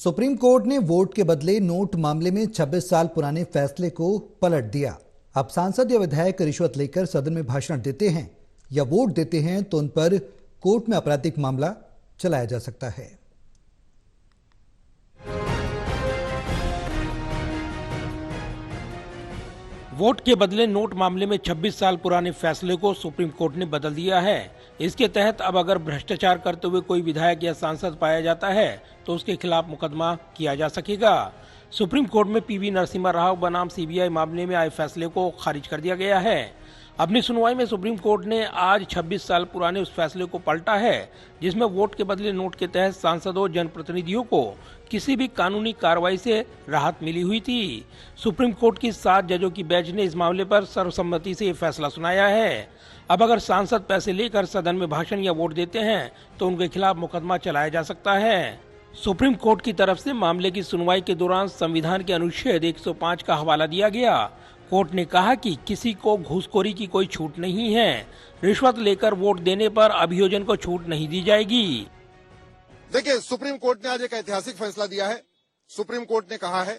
Supreme court ने vote के बदले नोट मामले में 26 साल पुराने फैसले को पलट दिया। अब सांसद या विधायक रिश्वत लेकर सदन में भाषण देते हैं या वोट देते हैं तो उन पर कोर्ट में आपराधिक मामला चलाया जा सकता है। वोट के बदले नोट मामले में 26 साल पुराने फैसले को सुप्रीम कोर्ट ने बदल दिया है। इसके तहत अब अगर भ्रष्टाचार करते हुए कोई विधायक या सांसद पाया जाता है तो उसके खिलाफ मुकदमा किया जा सकेगा। सुप्रीम कोर्ट में पीवी नरसिम्हा राव बनाम सीबीआई मामले में आए फैसले को खारिज कर दिया गया है। अपनी सुनवाई में सुप्रीम कोर्ट ने आज 26 साल पुराने उस फैसले को पलटा है जिसमें वोट के बदले नोट के तहत सांसदों जनप्रतिनिधियों को किसी भी कानूनी कार्रवाई से राहत मिली हुई थी। सुप्रीम कोर्ट की 7 जजों की बेंच ने इस मामले पर सर्वसम्मति से ये फैसला सुनाया है। अब अगर सांसद पैसे लेकर सदन में भाषण या वोट देते हैं तो उनके खिलाफ मुकदमा चलाया जा सकता है। सुप्रीम कोर्ट की तरफ से मामले की सुनवाई के दौरान संविधान के अनुच्छेद 105 का हवाला दिया गया। कोर्ट ने कहा कि किसी को घूसखोरी की कोई छूट नहीं है। रिश्वत लेकर वोट देने पर अभियोजन को छूट नहीं दी जाएगी। देखिए, सुप्रीम कोर्ट ने आज एक ऐतिहासिक फैसला दिया है। सुप्रीम कोर्ट ने कहा है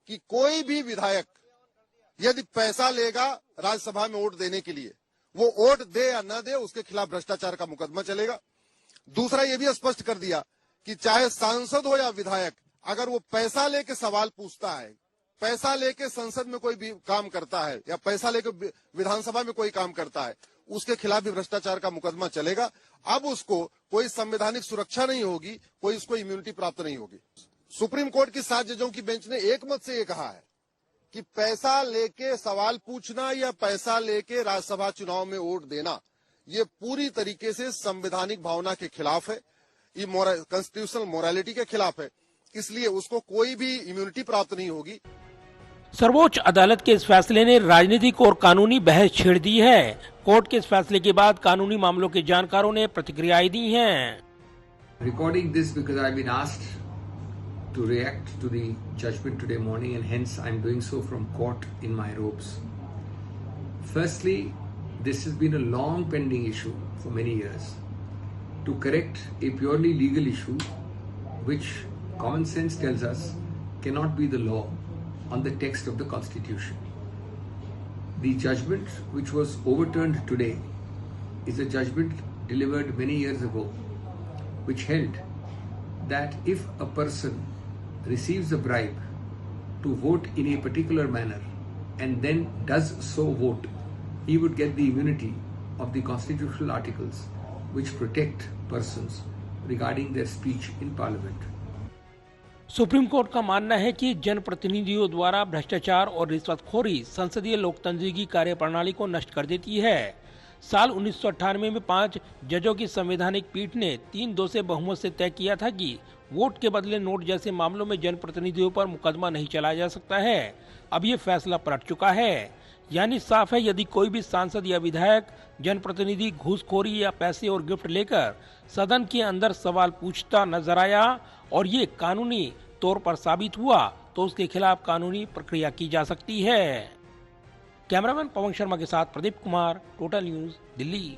कि कोई भी विधायक यदि पैसा लेगा राज्यसभा में वोट देने के लिए, वो वोट दे या न दे, उसके खिलाफ भ्रष्टाचार का मुकदमा चलेगा। दूसरा ये भी स्पष्ट कर दिया कि चाहे सांसद हो या विधायक, अगर वो पैसा लेके सवाल पूछता है, पैसा लेके संसद में कोई भी काम करता है या पैसा लेके विधानसभा में कोई काम करता है, उसके खिलाफ भी भ्रष्टाचार का मुकदमा चलेगा। अब उसको कोई संवैधानिक सुरक्षा नहीं होगी, कोई उसको इम्यूनिटी प्राप्त नहीं होगी। सुप्रीम कोर्ट की 7 जजों की बेंच ने एक मत से ये कहा है कि पैसा लेके सवाल पूछना या पैसा लेके राज्यसभा चुनाव में वोट देना, ये पूरी तरीके से संवैधानिक भावना के खिलाफ है, ये कॉन्स्टिट्यूशनल मोरालिटी के खिलाफ है। इसलिए उसको कोई भी इम्यूनिटी प्राप्त नहीं होगी। सर्वोच्च अदालत के इस फैसले ने राजनीतिक और कानूनी बहस छेड़ दी है। कोर्ट के इस फैसले के बाद कानूनी मामलों के जानकारों ने प्रतिक्रियाएं दी हैं। Recording this because I've been asked to react to the judgment today morning and hence I'm doing so from court in my robes. Firstly, this has been a long pending issue for many years. To correct a purely legal issue which common sense tells us cannot be the law on the text of the Constitution. The judgment which was overturned today is a judgment delivered many years ago which held that if a person receives a bribe to vote in a particular manner and then does so vote, he would get the immunity of the constitutional articles which protect persons regarding their speech in parliament. Supreme court का मानना है कि जनप्रतिनिधियों द्वारा भ्रष्टाचार और रिश्वतखोरी संसदीय लोकतंत्र की कार्यप्रणाली को नष्ट कर देती है। साल 1998 में 5 जजों की संवैधानिक पीठ ने 3-2 से बहुमत से तय किया था कि वोट के बदले नोट जैसे मामलों में जनप्रतिनिधियों पर मुकदमा नहीं चलाया जा सकता है। अब ये फैसला पलट चुका है, यानी साफ है यदि कोई भी सांसद या विधायक जनप्रतिनिधि घूसखोरी या पैसे और गिफ्ट लेकर सदन के अंदर सवाल पूछता नजर आया और ये कानूनी तौर पर साबित हुआ तो उसके खिलाफ कानूनी प्रक्रिया की जा सकती है। कैमरामैन पवन शर्मा के साथ प्रदीप कुमार, टोटल न्यूज़, दिल्ली।